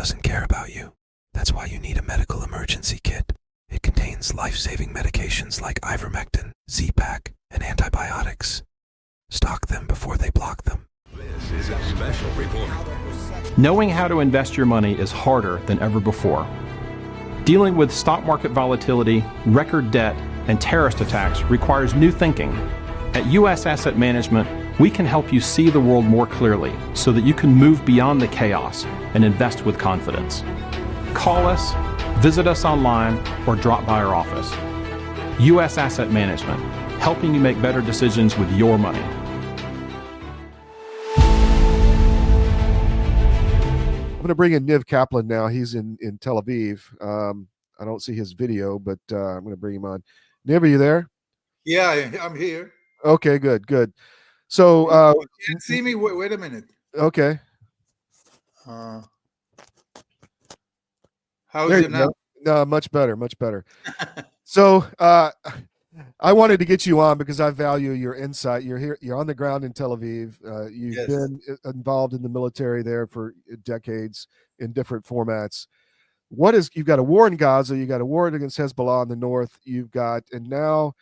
doesn't care about you. That's why you need a medical emergency kit. It contains life-saving medications like ivermectin, Z-Pak, and antibiotics. Stock them before they block them. This is a special report. Knowing how to invest your money is harder than ever before. Dealing with stock market volatility, record debt, and terrorist attacks requires new thinking. At U.S. Asset Management, we can help you see the world more clearly so that you can move beyond the chaos and invest with confidence. Call us, visit us online, or drop by our office. U.S. Asset Management, helping you make better decisions with your money. I'm going to bring in Niv Kaplan now. He's in Tel Aviv. I don't see his video, but I'm going to bring him on. Niv, are you there? Yeah, I'm here. Okay, good. So you can't see me. Wait a minute. Okay. How is it now? No, much better. So I wanted to get you on because I value your insight. You're here. You're on the ground in Tel Aviv. You've been involved in the military there for decades in different formats. You've got a war in Gaza. You got a war against Hezbollah in the north. And now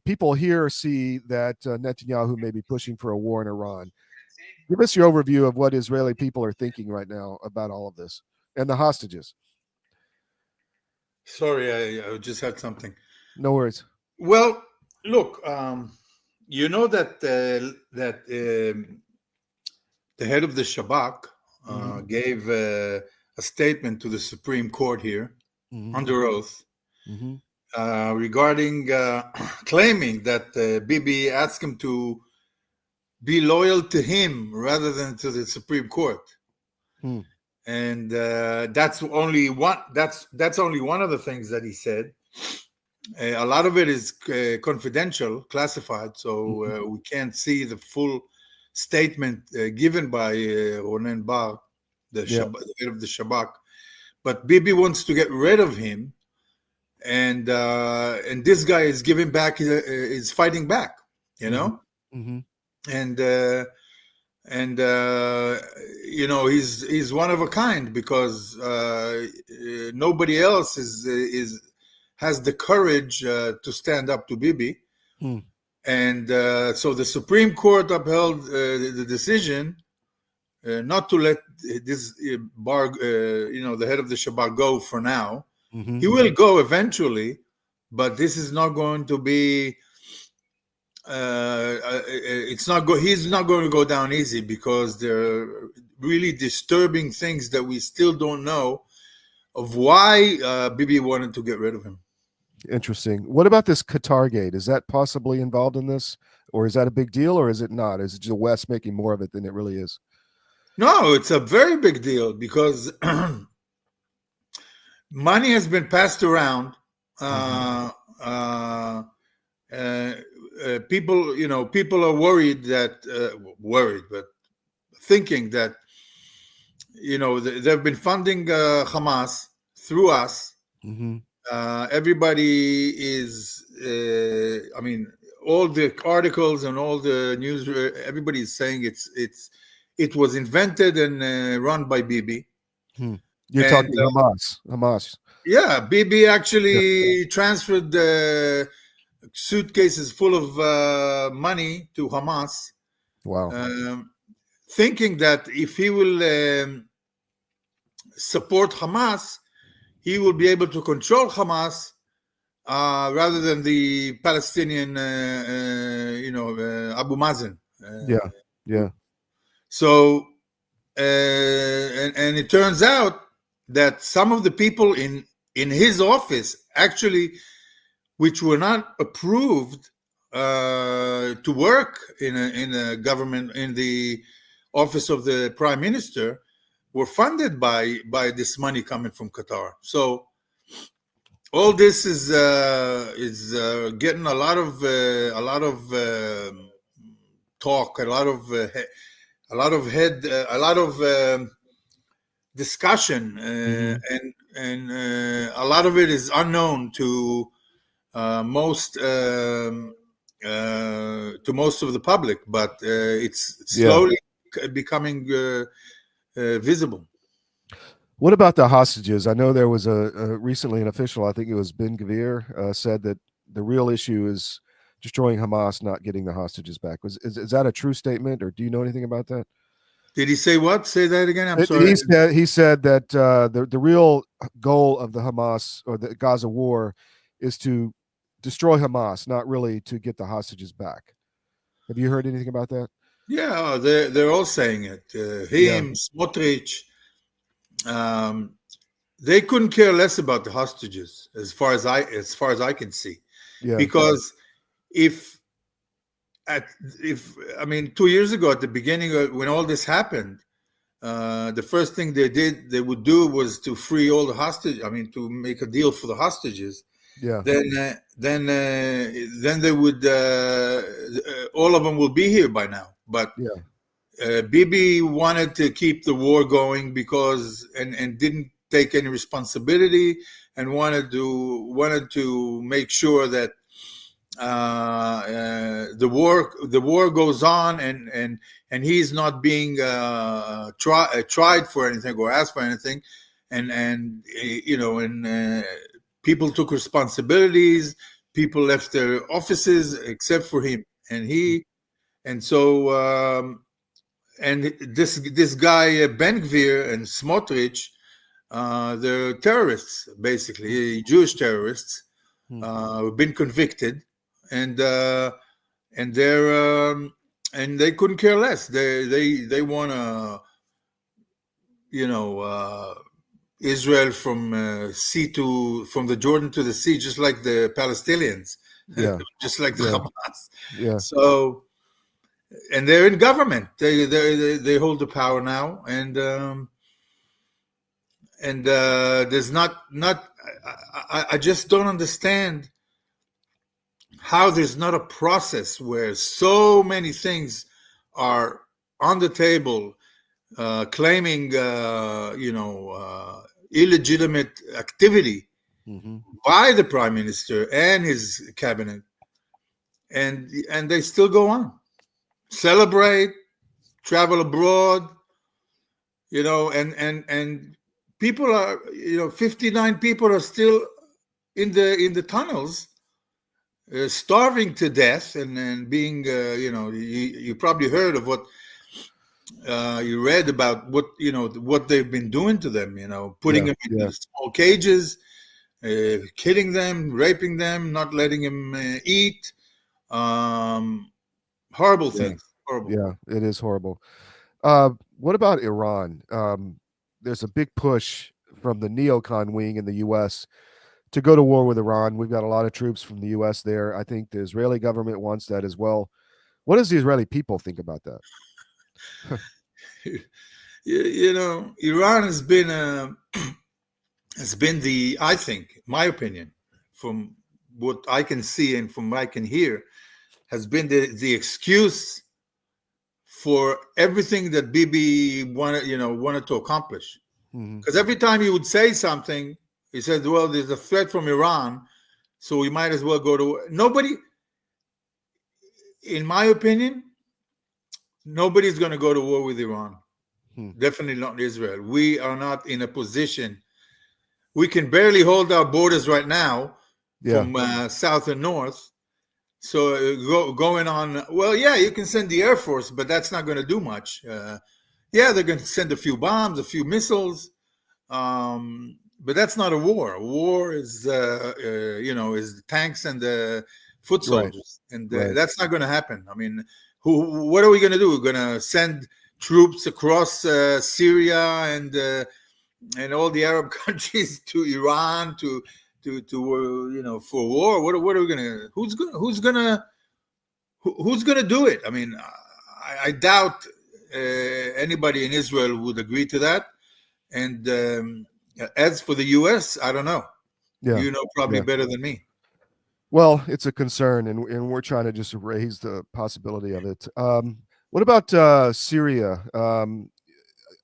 people here see that Netanyahu may be pushing for a war in Iran. Give us your overview of what Israeli people are thinking right now about all of this and the hostages. Sorry, I just had something. No worries. Well, look, you know that the head of the Shabak gave a statement to the Supreme Court here under oath regarding claiming that Bibi asked him to be loyal to him rather than to the Supreme Court. And that's only one of the things that he said. A lot of it is confidential, classified, so we can't see the full statement given by Ronen Bar, the head of the Shabak. But Bibi wants to get rid of him, and this guy is giving back, is fighting back, you know, and you know, he's one of a kind because nobody else has the courage to stand up to Bibi. And so the Supreme Court upheld the decision not to let this Bar, the head of the Shabak, go for now. He will go eventually, but this is not going to be. He's not going to go down easy because there are really disturbing things that we still don't know of why Bibi wanted to get rid of him. Interesting. What about this Qatar gate? Is that possibly involved in this, or is that a big deal, or is it not? Is it the West making more of it than it really is? No, it's a very big deal because money has been passed around. People are worried but thinking that, they've been funding Hamas through us. Everybody is, all the articles and all the news, everybody is saying it was invented and run by Bibi. You're talking Hamas. Yeah, Bibi actually transferred the suitcases full of money to Hamas. Wow. Thinking that if he will support Hamas, he will be able to control Hamas rather than the Palestinian, Abu Mazen. Yeah. So, and it turns out that some of the people in his office actually, which were not approved to work in a government, in the office of the prime minister, were funded by this money coming from Qatar. So all this is getting a lot of talk, a lot of discussion, and a lot of it is unknown to most of the public, but it's slowly becoming visible. What about the hostages? I know there was a recently an official, I think it was Ben Gvir, said that the real issue is destroying Hamas, not getting the hostages back. Is that a true statement, or do you know anything about that? Did he say what? Say that again. I'm sorry. He said that the real goal of the Hamas or the Gaza war is to destroy Hamas, not really to get the hostages back. Have you heard anything about that? Yeah, they're all saying it. Him, Smotrich, they couldn't care less about the hostages, as far as I can see, because if I mean 2 years ago at the beginning when all this happened, the first thing they would do was to free all the hostages. I mean, to make a deal for the hostages. Yeah. Then they would all of them will be here by now. But Bibi wanted to keep the war going because and didn't take any responsibility and wanted to make sure that the war goes on and he's not being tried for anything or asked for anything, and people took responsibilities. People left their offices except for him, and this guy Ben Gvir and Smotrich, they're terrorists, basically Jewish terrorists, who've been convicted, and they're and they couldn't care less. They want to, Israel from the Jordan to the sea, just like the Palestinians, just like the Hamas. Yeah. So, and they're in government. They hold the power now, and there's not. I just don't understand how there's not a process where so many things are on the table, claiming illegitimate activity by the prime minister and his cabinet, and they still go on, celebrate, travel abroad, and people are 59 people are still in the tunnels, starving to death, and being you probably heard of what you read about what they've been doing to them, putting them in small cages, killing them, raping them, not letting them eat, horrible things. Horrible. Yeah, it is horrible. What about Iran? There's a big push from the neocon wing in the U.S. to go to war with Iran. We've got a lot of troops from the U.S. there. I think the Israeli government wants that as well. What does the Israeli people think about that? Iran has been I think, my opinion, from what I can see and from what I can hear, has been the excuse for everything that Bibi wanted to accomplish. Because every time he would say something, he said, well, there's a threat from Iran, so we might as well go to war. Nobody, in my opinion, nobody's going to go to war with Iran. Definitely not Israel. We are not in a position. We can barely hold our borders right now from south and north. So going on, well, yeah, you can send the Air Force, but that's not going to do much. They're going to send a few bombs, a few missiles, but that's not a war. A war is, is the tanks and the foot soldiers, and that's not going to happen. I mean, what are we going to do? We're going to send troops across Syria and all the Arab countries to Iran to for war. What are we gonna? Who's gonna do it? I mean, I doubt anybody in Israel would agree to that. And as for the U.S., I don't know. You know probably better than me. Well, it's a concern, and we're trying to just raise the possibility of it. What about Syria?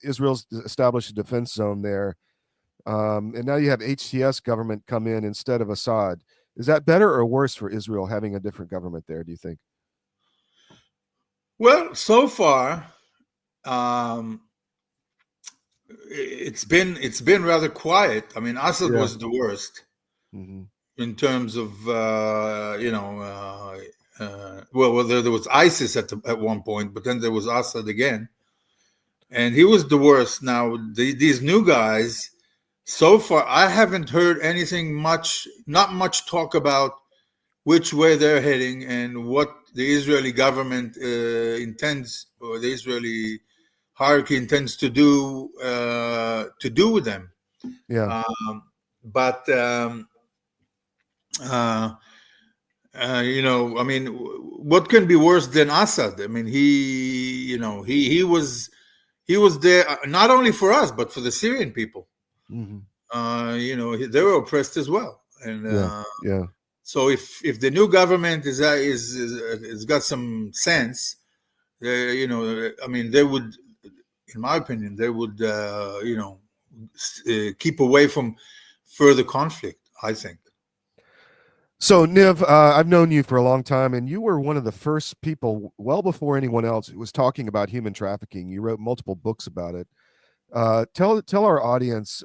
Israel's established a defense zone there. And now you have HTS government come in instead of Assad. Is that better or worse for Israel having a different government there, do you think? Well, so far, it's been rather quiet. I mean, Assad was the worst in terms of well, there was ISIS at one point, but then there was Assad again, and he was the worst. Now these new guys, so far, I haven't heard anything much, not much talk about which way they're heading and what the Israeli government intends, or the Israeli hierarchy intends to do with them. Yeah. I mean, what can be worse than Assad? I mean, he was there not only for us but for the Syrian people. They were oppressed as well, and so if the new government is got some sense, I mean, they would, in my opinion, they would keep away from further conflict, I think. So, Niv, I've known you for a long time, and you were one of the first people, well before anyone else, who was talking about human trafficking. You wrote multiple books about it. Tell our audience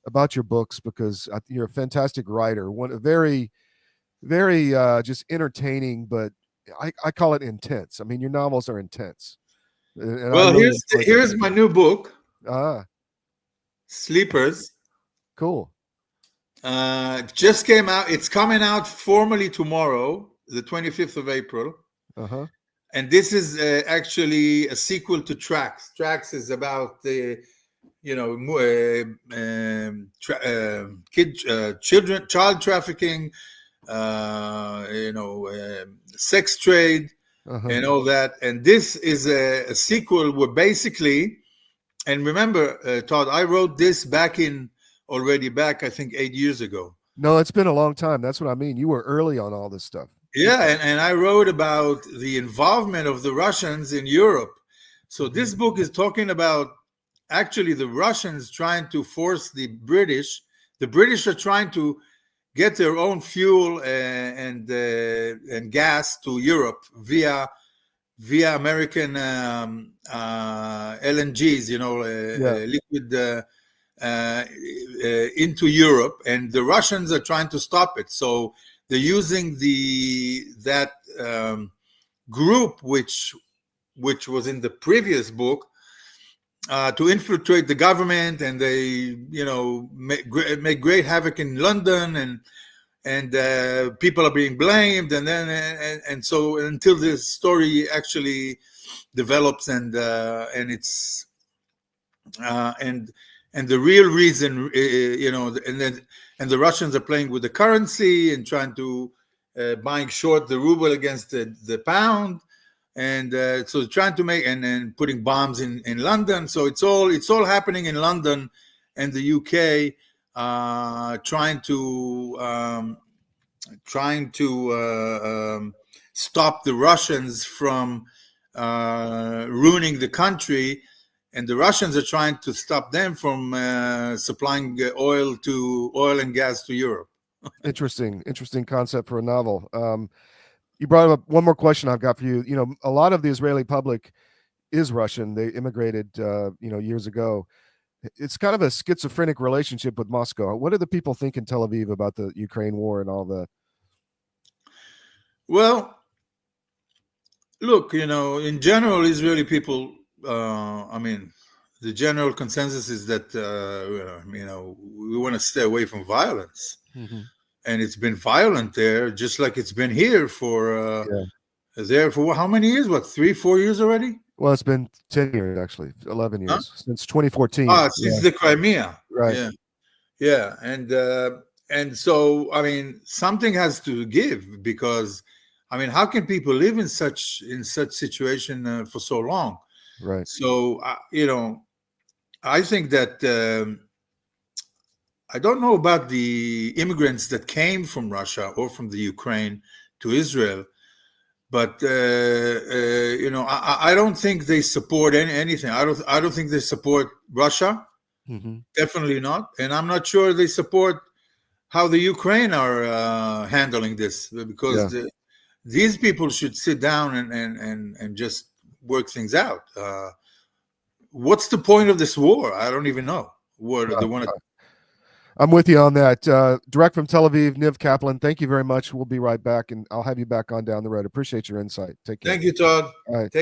about your books, because you're a fantastic writer. One very, very just entertaining, but I call it intense. I mean, your novels are intense. And well, here's my new book. Sleepers. Cool. Just came out. It's coming out formally tomorrow, the 25th of April. And this is actually a sequel to Tracks. Tracks is about the, child trafficking, sex trade, and all that. And this is a sequel where basically, and remember, Todd, I wrote this back, I think 8 years ago. No, it's been a long time. That's what I mean. You were early on all this stuff. Yeah, and I wrote about the involvement of the Russians in Europe. So this book is talking about actually the Russians trying to force the British. The British are trying to get their own fuel and gas to Europe via American LNGs, liquid into Europe, and the Russians are trying to stop it. So they're using that group which was in the previous book to infiltrate the government, and they make great havoc in London, and people are being blamed, and so until this story actually develops, and the real reason, and the Russians are playing with the currency and trying to buying short the ruble against the pound, and so trying to make and putting bombs in London. So it's all happening in London and the UK, trying to stop the Russians from ruining the country. And the Russians are trying to stop them from supplying oil and gas to Europe. Interesting concept for a novel. You brought up one more question I've got for you. A lot of the Israeli public is Russian. They immigrated, years ago. It's kind of a schizophrenic relationship with Moscow. What do the people think in Tel Aviv about the Ukraine war and all that? Well, look, in general, Israeli people, the general consensus is that, we want to stay away from violence. And it's been violent there, just like it's been here for how many years? What, 3-4 years already? Well, it's been 10 years, actually, 11 years, since 2014. Since the Crimea. Right. Yeah. And so, something has to give, because, how can people live in such situation for so long? Right. So, I think that I don't know about the immigrants that came from Russia or from the Ukraine to Israel, but I don't think they support anything. I don't think they support Russia. Definitely not, and I'm not sure they support how the Ukraine are handling this, because these people should sit down and just work things out. what's the point of this war? I don't even know. What they want to. I'm with you on that. Direct from Tel Aviv, Niv Kaplan. Thank you very much. We'll be right back, and I'll have you back on down the road. Appreciate your insight. Take care. Thank you, Todd. All right.